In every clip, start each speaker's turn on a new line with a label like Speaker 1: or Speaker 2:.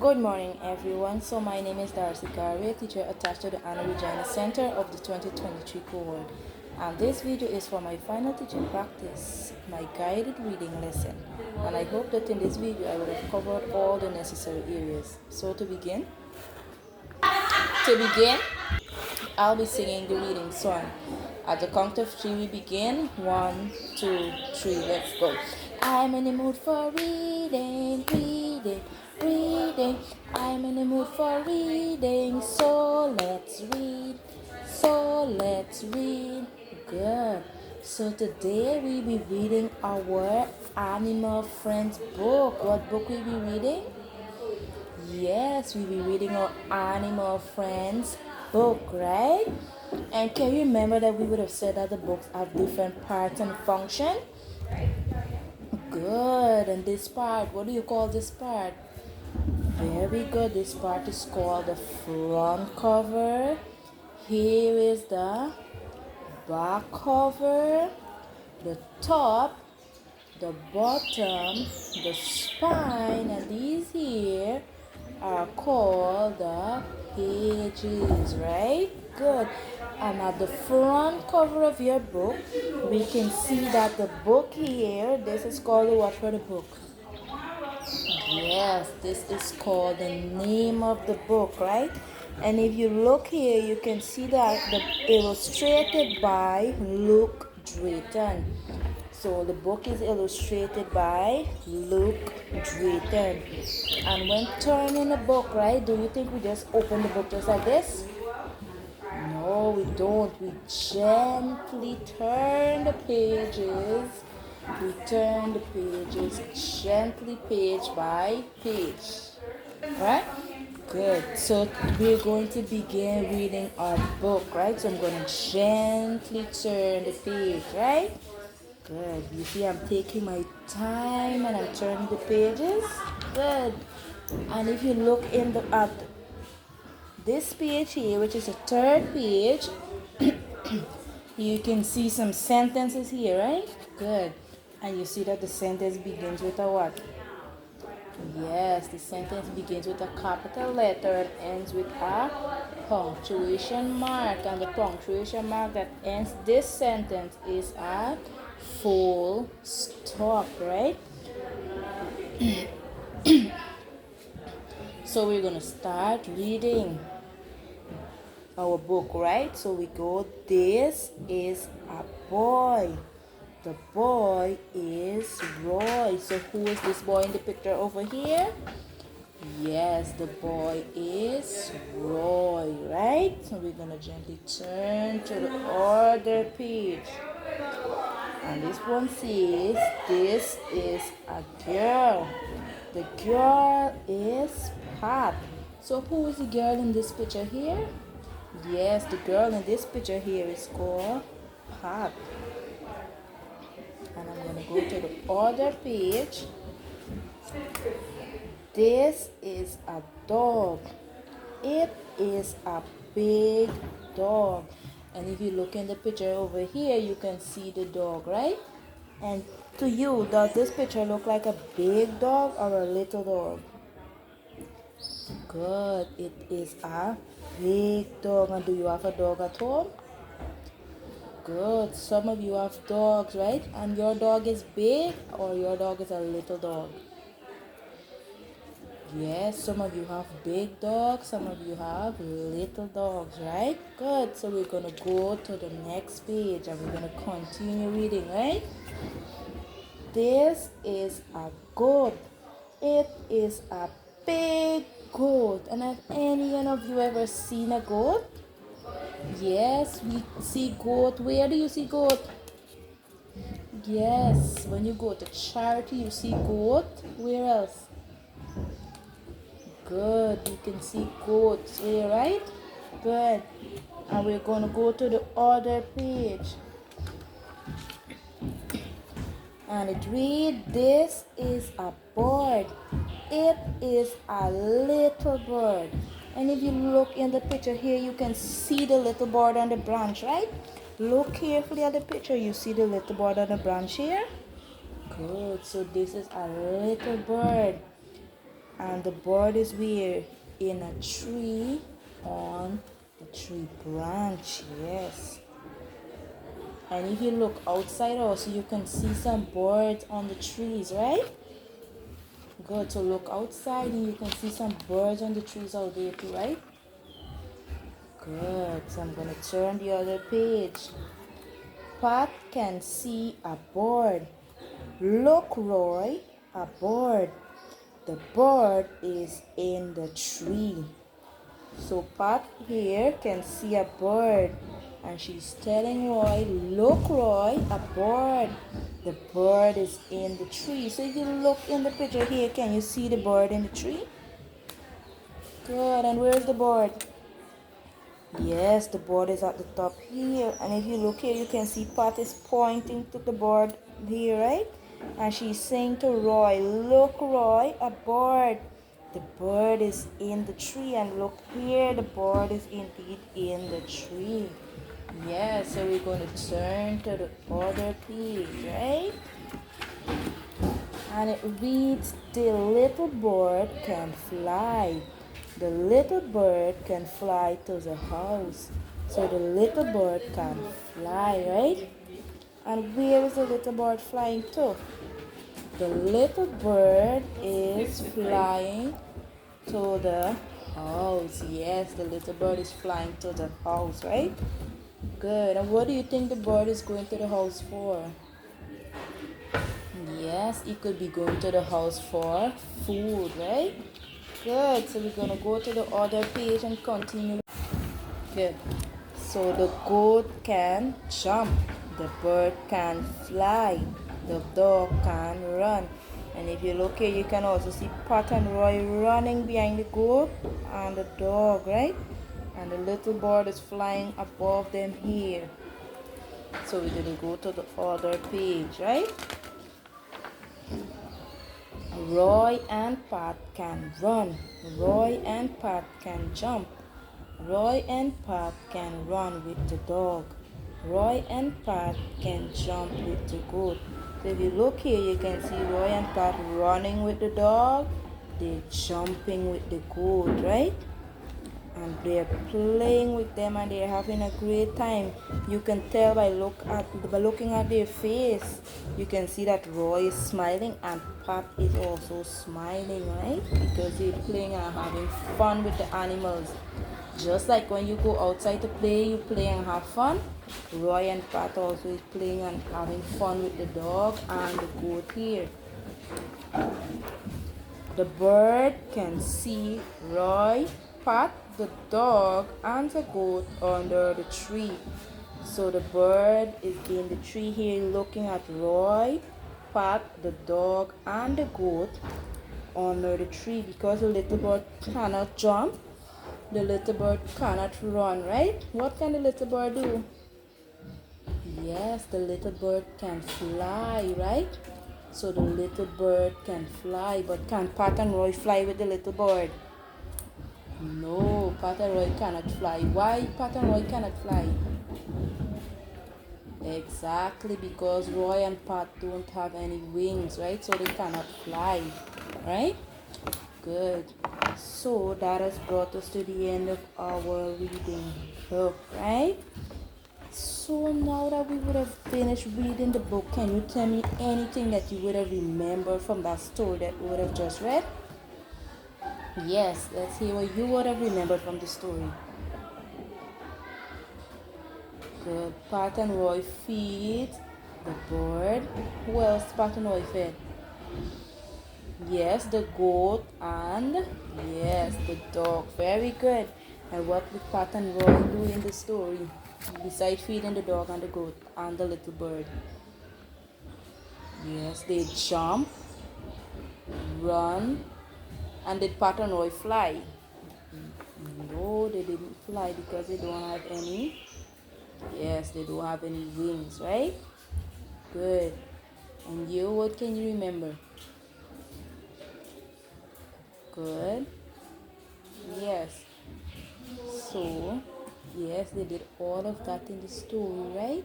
Speaker 1: Good morning, everyone. So my name is Darcie Garraway, teacher attached to the Anna Regina Center of the 2023 cohort. And this video is for my final teaching practice, my guided reading lesson. And I hope that in this video I will have covered all the necessary areas. So to begin, I'll be singing the reading song. At the count of three, we begin. 1, 2, 3, let's go. I'm in the mood for reading, reading. I'm in the mood for reading, so let's read, Good. So today we'll be reading our Animal Friends book. What book will we be reading? Yes, we'll be reading our Animal Friends book, right? And can you remember that we would have said that the books have different parts and function? Good. And this part, what do you call this part? Very good. This part is called the front cover. Here is the back cover, the top, the bottom, the spine, and these here are called the pages, right? Good. And at the front cover of your book, we can see that the book here, this is called what for the book? Yes, this is called the name of the book, right? And if you look here, you can see that the illustrated by Luke Drayton. So the book is illustrated by Luke Drayton. And when turning the book, right, do you think we just open the book just like this? No, we don't. We gently turn the pages. We turn the pages gently, page by page. Right? Good. So we're going to begin reading our book, right? So I'm going to gently turn the page, right? Good. You see, I'm taking my time and I'm turning the pages. Good. And if you look at this page here, which is the third page, you can see some sentences here, right? Good. And you see that the sentence begins with a what? Yes, the sentence begins with a capital letter and ends with a punctuation mark. And the punctuation mark that ends this sentence is a full stop, right? So we're going to start reading our book, right? So we go, this is a boy. The boy is Roy. So who is this boy in the picture over here? Yes, the boy is Roy, right? So we're going to gently turn to the other page. And this one says, this is a girl. The girl is Pat. So who is the girl in this picture here? Yes, the girl in this picture here is called Pat. And I'm going to go to the other page. This is a dog. It is a big dog. And if you look in the picture over here, you can see the dog, right? And to you, does this picture look like a big dog or a little dog? Good. It is a big dog. And do you have a dog at home? Good. Some of you have dogs, right? And your dog is big or your dog is a little dog? Yes, some of you have big dogs, some of you have little dogs, right? Good. So we're going to go to the next page and we're going to continue reading, right? This is a goat. It is a big goat. And have any one of you ever seen a goat? Yes, we see goat. Where do you see goat? Yes, when you go to charity, you see goat. Where else? Good, you can see goats here, right? Good. And we're going to go to the other page. And it reads, this is a bird. It is a little bird. And if you look in the picture here, you can see the little bird on the branch, right? Look carefully at the picture. You see the little bird on the branch here? Good. So this is a little bird. And the bird is where? In a tree, on the tree branch. Yes. And if you look outside also, you can see some birds on the trees, right? Good. So look outside and you can see some birds on the trees out there too, right? Good. So I'm going to turn the other page. Pat can see a bird. Look, Roy, a bird. The bird is in the tree. So Pat here can see a bird. And she's telling Roy, look, Roy, a bird. The bird is in the tree. So if you look in the picture here, can you see the bird in the tree? Good. And where's the bird? Yes, the bird is at the top here. And if you look here, you can see Pat is pointing to the bird here, right? And she's saying to Roy, look, Roy, a bird. The bird is in the tree. And look here, the bird is indeed in the tree. Yes, so we're going to turn to the other page, right? And it reads, the little bird can fly. The little bird can fly to the house. So the little bird can fly, right? And where is the little bird flying to? The little bird is flying to the house. Yes, the little bird is flying to the house, right? Good. And what do you think the bird is going to the house for? Yes, it could be going to the house for food, right? Good. So we're going to go to the other page and continue. Good. So the goat can jump. The bird can fly. The dog can run. And if you look here, you can also see Pat and Roy running behind the goat and the dog, right? And the little bird is flying above them here. So we're going to go to the other page, right? Roy and Pat can run. Roy and Pat can jump. Roy and Pat can run with the dog. Roy and Pat can jump with the goat. So if you look here, you can see Roy and Pat running with the dog. They're jumping with the goat, right? And they're playing with them and they're having a great time. You can tell by looking at their face. You can see that Roy is smiling and Pat is also smiling, right? Because they're playing and having fun with the animals. Just like when you go outside to play, you play and have fun. Roy and Pat also is playing and having fun with the dog and the goat here. The bird can see Roy, Pat, the dog, and the goat under the tree. So the bird is in the tree here looking at Roy, Pat, the dog, and the goat under the tree because the little bird cannot jump. The little bird cannot run, right? What can the little bird do? Yes, the little bird can fly, right? So the little bird can fly, but can Pat and Roy fly with the little bird? No, Pat and Roy cannot fly. Why Pat and Roy cannot fly? Exactly, because Roy and Pat don't have any wings, right? So they cannot fly, right? Good. So that has brought us to the end of our reading book, right? So now that we would have finished reading the book, can you tell me anything that you would have remembered from that story that we would have just read? Yes, let's hear what you would have remembered from the story. Good. Pat and Roy feed the bird. Who else Pat and Roy fed? Yes, the goat and yes, the dog. Very good. And what did Pat and Roy do in the story besides feeding the dog and the goat and the little bird? Yes, they jump, run, and did Pat and Roy fly? No, they didn't fly because they don't have any. Yes, they don't have any wings, right? Good. And you, what can you remember? Good. Yes. So, yes, they did all of that in the story, right?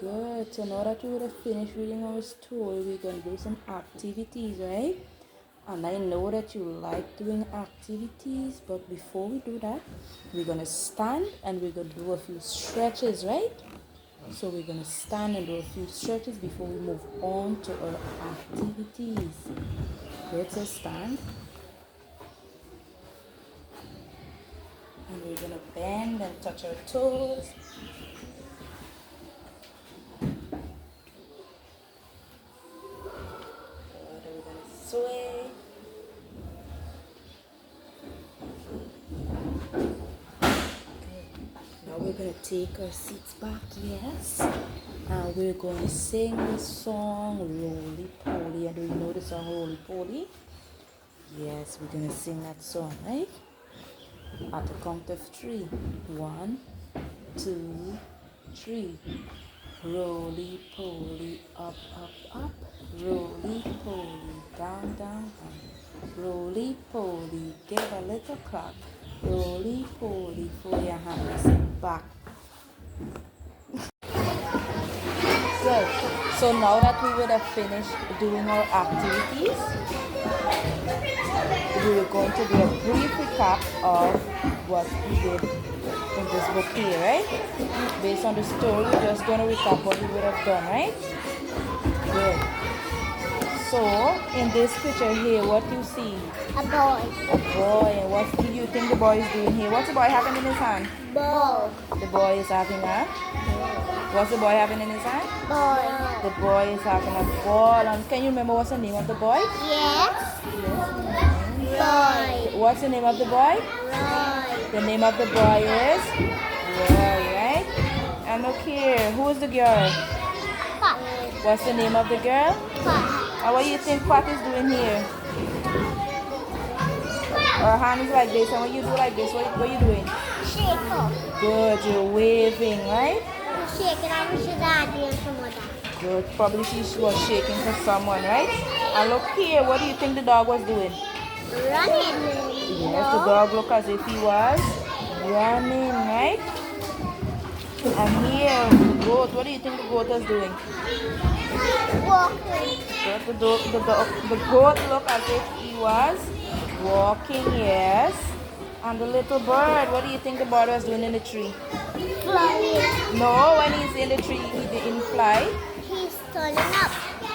Speaker 1: Good. So now that we would have finished reading our story, we're going to do some activities, right? And I know that you like doing activities, but before we do that, we're going to stand and we're going to do a few stretches, right? So we're going to stand and do a few stretches before we move on to our activities. Let's stand. And we're going to bend and touch our toes. Good, we're going to sway. Now we're going to take our seats back, yes. And we're going to sing the song Roly Poly. And do you know the song Roly Poly? Yes, we're going to sing that song, right? At the count of 3. 1, 2, 3. Roly poly, up, up, up. Roly poly, down, down, down. Roly poly, give a little clap. Roly poly, for your hands back. Good. So now that we would have finished doing our activities, we are going to do a brief recap of what we did in this book here, right? Based on the story, we're just going to recap what we would have done, right? Good. So, in this picture here, what do you see?
Speaker 2: A boy.
Speaker 1: A boy. And what do you think the boy is doing here? What's the boy having in his hand?
Speaker 2: Ball.
Speaker 1: The boy is having a... What's the boy having in his hand?
Speaker 2: Ball.
Speaker 1: The boy is having a ball. And can you remember what's the name of the boy?
Speaker 2: Yes.
Speaker 1: Yes.
Speaker 2: Boy.
Speaker 1: What's the name of the boy?
Speaker 2: Roy.
Speaker 1: The name of the boy is Roy, right? And look here, who is the girl?
Speaker 2: Pat.
Speaker 1: What's the name of the girl?
Speaker 2: Pat.
Speaker 1: And what do you think Pat is doing here? Her hand is like this, and when you do like this, what are you doing?
Speaker 2: Shake up.
Speaker 1: Good, you're waving, right?
Speaker 2: Shake it out with your daddy and some other.
Speaker 1: Good, probably she was shaking for someone, right? And look here, what do you think the dog was doing?
Speaker 2: Running.
Speaker 1: Yes, the dog looked as if he was running, right? And here, the goat, what do you think the goat was doing?
Speaker 2: Walking.
Speaker 1: Good, the goat looked as if he was walking, yes. And the little bird, what do you think the bird was doing in the tree?
Speaker 2: Flying.
Speaker 1: No, when he's in the tree, he didn't fly.
Speaker 2: He's standing up.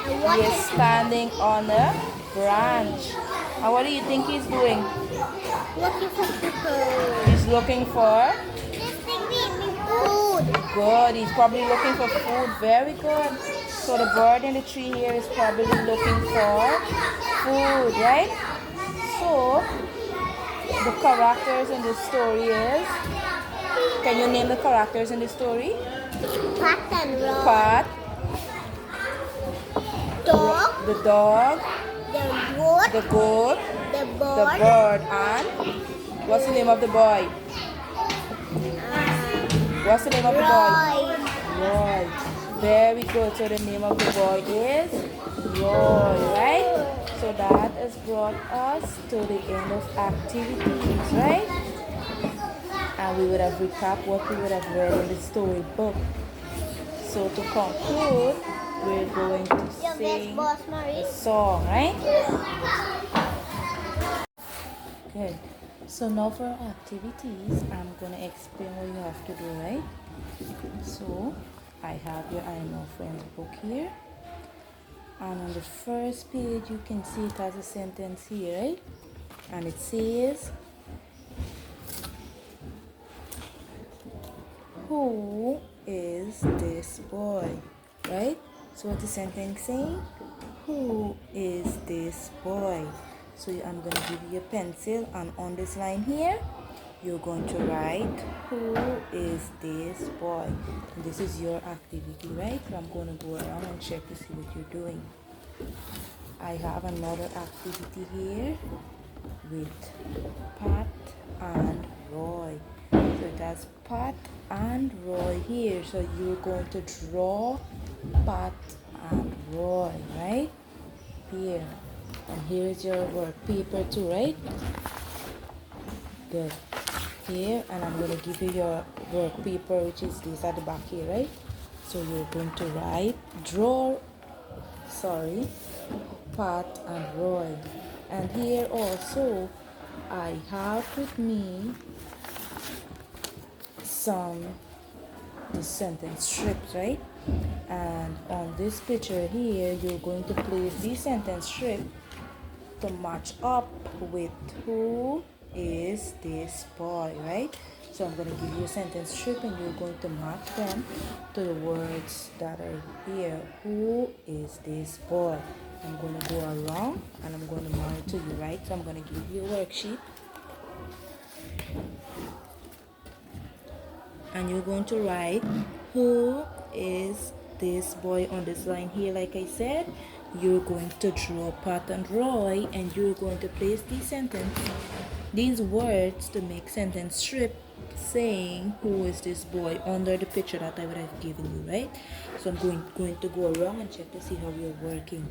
Speaker 2: And
Speaker 1: He
Speaker 2: watching.
Speaker 1: is standing on a branch. And what do you think he's doing?
Speaker 2: Looking for people.
Speaker 1: He's looking for
Speaker 2: This thing made me food.
Speaker 1: good. He's probably looking for food. Very good. So the bird in the tree here is probably looking for food, right? So the characters in this story is, can you name the characters in the story?
Speaker 2: Pat and Roy.
Speaker 1: Pat,
Speaker 2: Dog.
Speaker 1: the dog,
Speaker 2: The goat.
Speaker 1: the goat,
Speaker 2: The
Speaker 1: the
Speaker 2: bird.
Speaker 1: bird, and what's the name of the boy? What's the name of the boy?
Speaker 2: Roy.
Speaker 1: Roy. Very good. So the name of the boy is Roy, right? So that has brought us to the end of activities, right? And we would have recapped what we would have read in the storybook. So to conclude, we're going to
Speaker 2: Your best
Speaker 1: sing
Speaker 2: boss, Marie.
Speaker 1: a song, right? Good. So now for our activities, I'm going to explain what you have to do, right? So I have your I Know Friends book here. And on the first page, you can see it has a sentence here, right? And it says, who is this boy? Right? So what's the sentence saying? Who is this boy? So I'm going to give you a pencil, and on this line here, you're going to write, who is this boy? And this is your activity, right? So I'm going to go around and check to see what you're doing. I have another activity here with Pat and Roy. So it has Pat and Roy here. So you're going to draw Pat and Roy, right? Here. And here's your work paper too, right? Good. Here, and I'm going to give you your work paper, which is this at the back here, right? So you're going to draw Pat and Roy. And here also I have with me some the sentence strips, right? And on this picture here, you're going to place the sentence strip to match up with who is this boy, right? So I'm going to give you a sentence strip and you're going to match them to the words that are here. Who is this boy? I'm going to go around and I'm going to mark it to you, right? So I'm going to give you a worksheet and you're going to write who is this boy on this line here. Like I said, you're going to draw a pattern drawing and you're going to place these words to make sentence strip saying who is this boy under the picture that I would have given you, right? So I'm going to go around and check to see how you're working.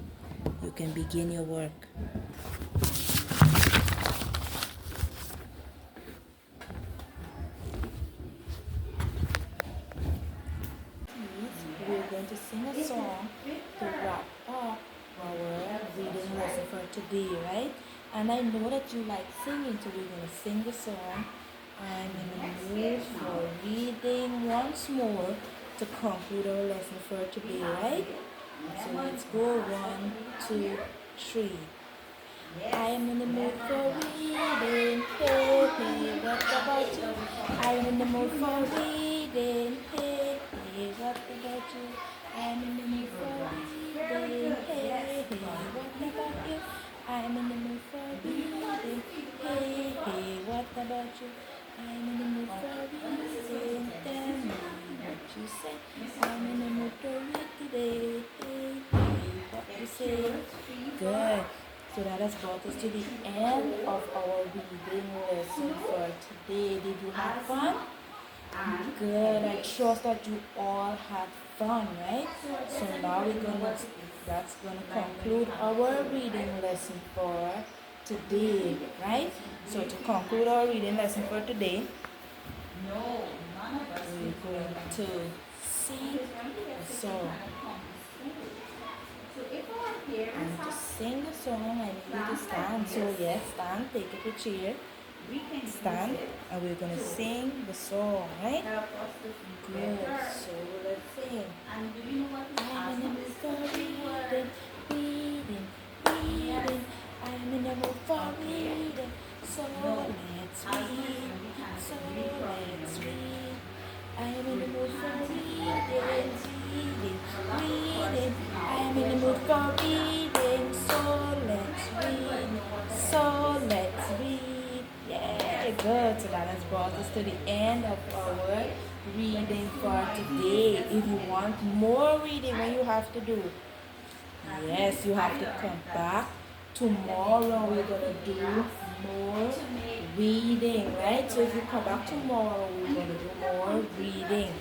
Speaker 1: You can begin your work. We're going to sing a song to wrap up our reading lesson for today, right? And I know that you like singing, so we're going to sing the song. I'm in the mood for reading once more to conclude our lesson for today, right? So let's go. 1, 2, 3. I am in the mood for reading. Hey, hey, what about you? I am in the mood for reading. Hey, hey, what about you? I am in the mood for reading. Hey, hey, what about you? I am in the mood for reading. Hey, hey, what about you? I am in the mood for reading. Tell me what you say. I am in the mood for read today. Hey, hey, what you say? Good. So that has brought us to the end of our reading lesson for today. Did you have fun? Good. I trust that you all had fun, right? So now that's gonna conclude our reading lesson for today, right? So to conclude our reading lesson for today, we're going to sing a song. And to sing the song, I need you to stand. So yes, stand, take up a chair, stand, and we're going to sing the song, right? Good. So let's sing. I'm in the mood for reading, reading, reading. I'm in the mood for reading. So let's read. So let's read. I am in the mood for reading, reading, reading. I am in the mood for reading, so let's read, so let's read. Yeah, good. So that has brought us to the end of our reading for today. If you want more reading, what you have to do? Yes, you have to come back. Tomorrow we're going to do more reading, right? So if you come back tomorrow, we're going to do more reading.